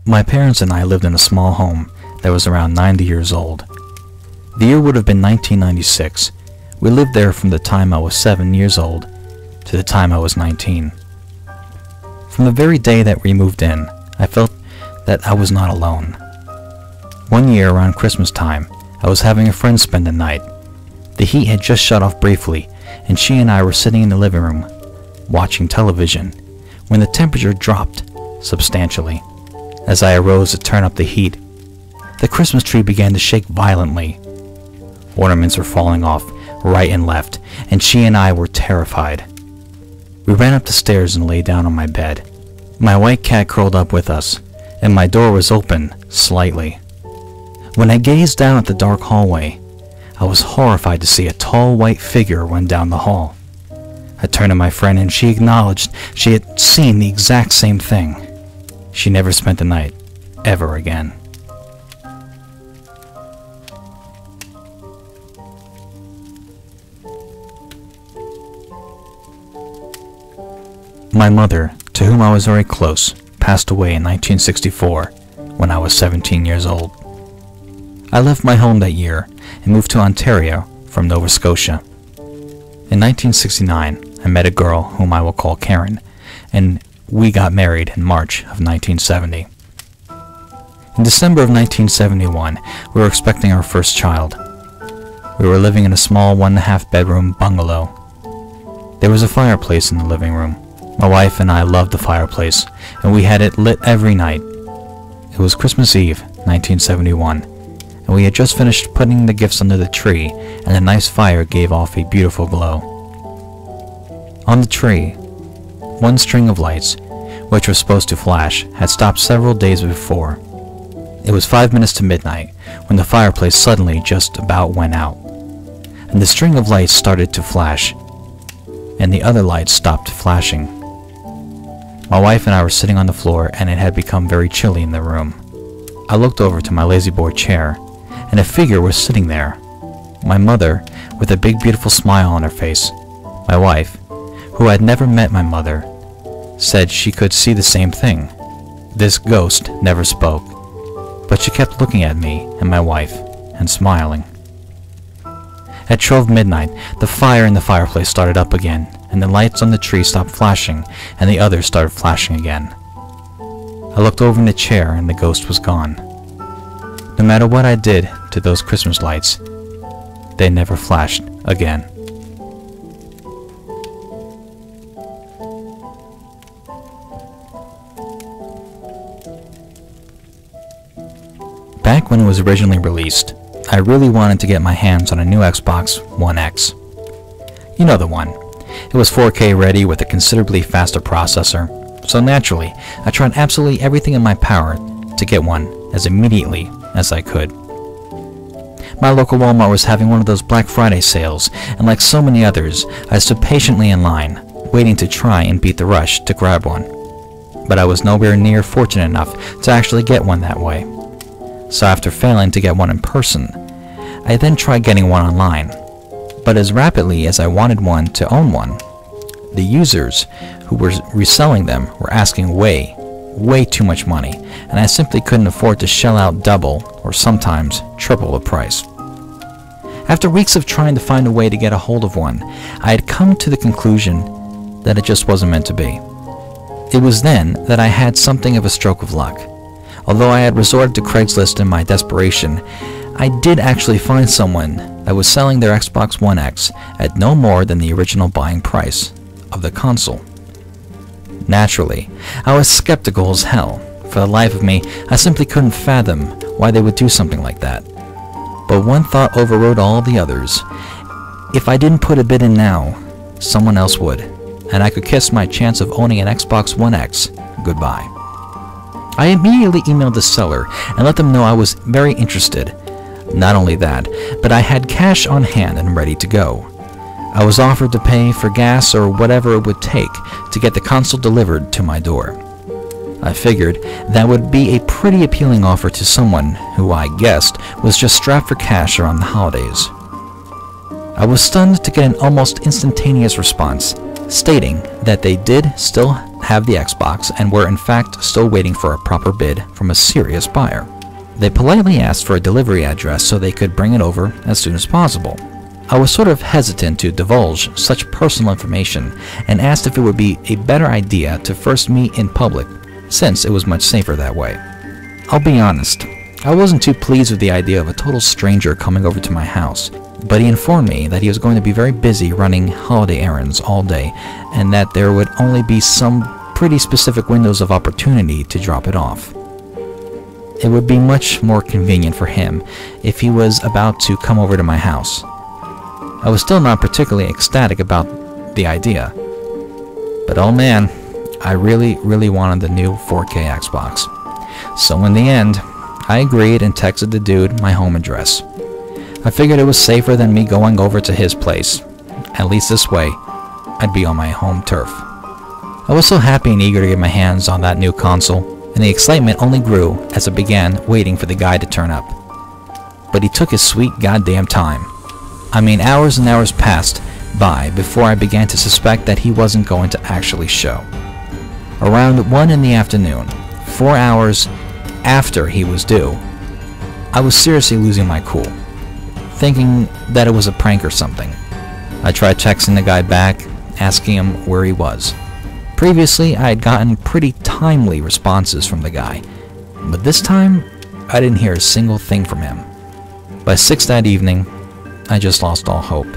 My parents and I lived in a small home that was around 90 years old. The year would have been 1996. We lived there from the time I was 7 years old to the time I was 19. From the very day that we moved in, I felt that I was not alone. One year around Christmas time, I was having a friend spend the night. The heat had just shut off briefly, and she and I were sitting in the living room, watching television, when the temperature dropped substantially. As I arose to turn up the heat, the Christmas tree began to shake violently. Ornaments were falling off right and left, and she and I were terrified. We ran up the stairs and lay down on my bed. My white cat curled up with us, and my door was open slightly. When I gazed down at the dark hallway, I was horrified to see a tall white figure run down the hall. I turned to my friend and she acknowledged she had seen the exact same thing. She never spent the night ever again. My mother, to whom I was very close, passed away in 1964 when I was 17 years old. I left my home that year and moved to Ontario from Nova Scotia. In 1969, I met a girl whom I will call Karen, and we got married in March of 1970. In December of 1971, we were expecting our first child. We were living in a small 1.5 bedroom bungalow. There was a fireplace in the living room. My wife and I loved the fireplace, and we had it lit every night. It was Christmas Eve, 1971, and we had just finished putting the gifts under the tree, and a nice fire gave off a beautiful glow. On the tree, one string of lights, which was supposed to flash, had stopped several days before. It was 5 minutes to midnight when the fireplace suddenly just about went out, and the string of lights started to flash, and the other lights stopped flashing. My wife and I were sitting on the floor, and it had become very chilly in the room. I looked over to my lazy-boy chair, and a figure was sitting there. My mother, with a big beautiful smile on her face. My wife, who had never met my mother, said she could see the same thing. This ghost never spoke, but she kept looking at me and my wife and smiling. At 12 midnight, the fire in the fireplace started up again, and the lights on the tree stopped flashing, and the others started flashing again. I looked over in the chair, and the ghost was gone. No matter what I did to those Christmas lights, they never flashed again. Back when it was originally released, I really wanted to get my hands on a new Xbox One X. You know the one. It was 4K ready with a considerably faster processor, so naturally, I tried absolutely everything in my power to get one as immediately as I could. My local Walmart was having one of those Black Friday sales, and like so many others, I stood patiently in line, waiting to try and beat the rush to grab one. But I was nowhere near fortunate enough to actually get one that way. So after failing to get one in person, I then tried getting one online. But as rapidly as I wanted one to own one, the users who were reselling them were asking way too much money, and I simply couldn't afford to shell out double or sometimes triple the price. After weeks of trying to find a way to get a hold of one, I had come to the conclusion that it just wasn't meant to be. It was then that I had something of a stroke of luck. Although I had resorted to Craigslist in my desperation, I did actually find someone that was selling their Xbox One X at no more than the original buying price of the console. Naturally, I was skeptical as hell. For the life of me, I simply couldn't fathom why they would do something like that. But one thought overrode all the others. If I didn't put a bid in now, someone else would, and I could kiss my chance of owning an Xbox One X goodbye. I immediately emailed the seller and let them know I was very interested. Not only that, but I had cash on hand and ready to go. I was offered to pay for gas or whatever it would take to get the console delivered to my door. I figured that would be a pretty appealing offer to someone who I guessed was just strapped for cash around the holidays. I was stunned to get an almost instantaneous response, stating that they did still have the Xbox and were in fact still waiting for a proper bid from a serious buyer. They politely asked for a delivery address so they could bring it over as soon as possible. I was sort of hesitant to divulge such personal information and asked if it would be a better idea to first meet in public, since it was much safer that way. I'll be honest, I wasn't too pleased with the idea of a total stranger coming over to my house, but he informed me that he was going to be very busy running holiday errands all day and that there would only be some pretty specific windows of opportunity to drop it off. It would be much more convenient for him if he was about to come over to my house. I was still not particularly ecstatic about the idea, but oh man, I really wanted the new 4K Xbox. So in the end, I agreed and texted the dude my home address. I figured it was safer than me going over to his place. At least this way, I'd be on my home turf. I was so happy and eager to get my hands on that new console, and the excitement only grew as I began waiting for the guy to turn up. But he took his sweet goddamn time. I mean, hours and hours passed by before I began to suspect that he wasn't going to actually show. Around 1 in the afternoon, 4 hours after he was due, I was seriously losing my cool, thinking that it was a prank or something. I tried texting the guy back, asking him where he was. Previously, I had gotten pretty timely responses from the guy, but this time, I didn't hear a single thing from him. By 6 that evening, I just lost all hope.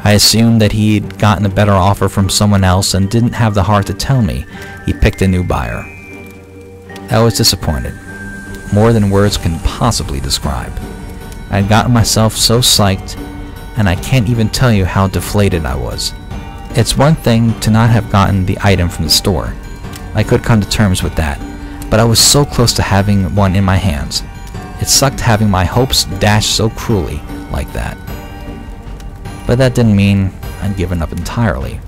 I assumed that he'd gotten a better offer from someone else and didn't have the heart to tell me he picked a new buyer. I was disappointed, more than words can possibly describe. I had gotten myself so psyched, and I can't even tell you how deflated I was. It's one thing to not have gotten the item from the store. I could come to terms with that, but I was so close to having one in my hands. It sucked having my hopes dashed so cruelly like that. But that didn't mean I'd given up entirely.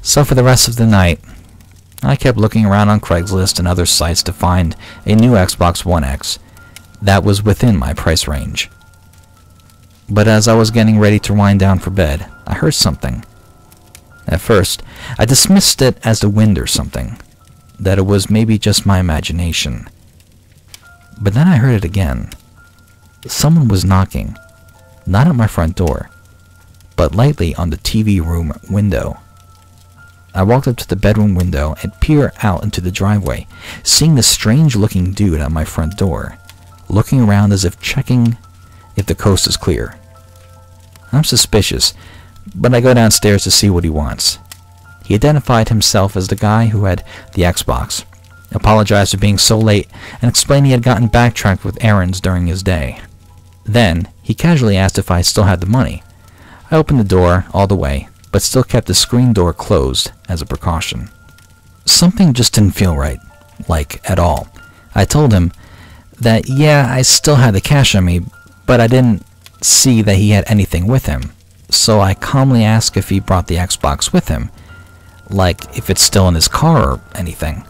So for the rest of the night, I kept looking around on Craigslist and other sites to find a new Xbox One X that was within my price range. But as I was getting ready to wind down for bed, I heard something. At first, I dismissed it as the wind or something, that it was maybe just my imagination. But then I heard it again. Someone was knocking, not at my front door, but lightly on the TV room window. I walked up to the bedroom window and peered out into the driveway, seeing this strange-looking dude at my front door, looking around as if checking if the coast is clear. I'm suspicious, but I go downstairs to see what he wants. He identified himself as the guy who had the Xbox, apologized for being so late, and explained he had gotten backtracked with errands during his day. Then, he casually asked if I still had the money. I opened the door all the way, but still kept the screen door closed as a precaution. Something just didn't feel right, at all. I told him that, yeah, I still had the cash on me, but I didn't see that he had anything with him. So I calmly asked if he brought the Xbox with him, if it's still in his car or anything.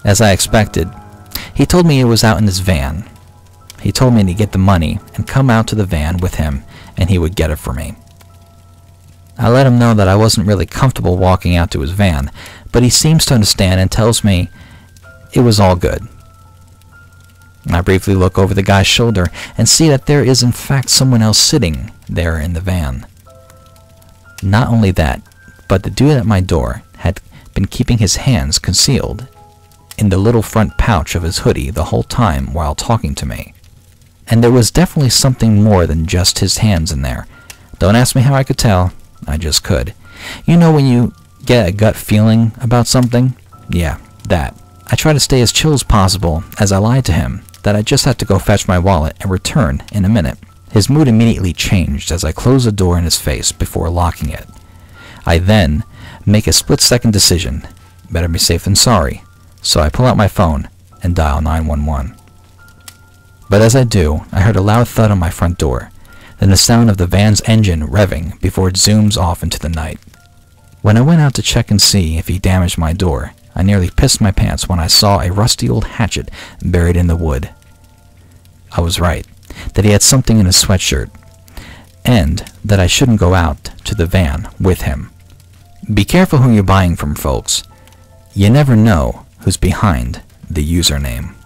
As I expected, he told me it was out in his van. He told me to get the money and come out to the van with him, and he would get it for me. I let him know that I wasn't really comfortable walking out to his van, but he seems to understand and tells me it was all good. I briefly look over the guy's shoulder and see that there is in fact someone else sitting there in the van. Not only that, but the dude at my door had been keeping his hands concealed in the little front pouch of his hoodie the whole time while talking to me. And there was definitely something more than just his hands in there. Don't ask me how I could tell, I just could. You know when you get a gut feeling about something? Yeah, that. I tried to stay as chill as possible as I lied to him that I just had to go fetch my wallet and return in a minute. His mood immediately changed as I closed the door in his face before locking it. I then make a split-second decision. Better be safe than sorry. So I pull out my phone and dial 911. But as I do, I heard a loud thud on my front door, then the sound of the van's engine revving before it zooms off into the night. When I went out to check and see if he damaged my door, I nearly pissed my pants when I saw a rusty old hatchet buried in the wood. I was right, that he had something in his sweatshirt, and that I shouldn't go out to the van with him. Be careful who you're buying from, folks. You never know who's behind the username.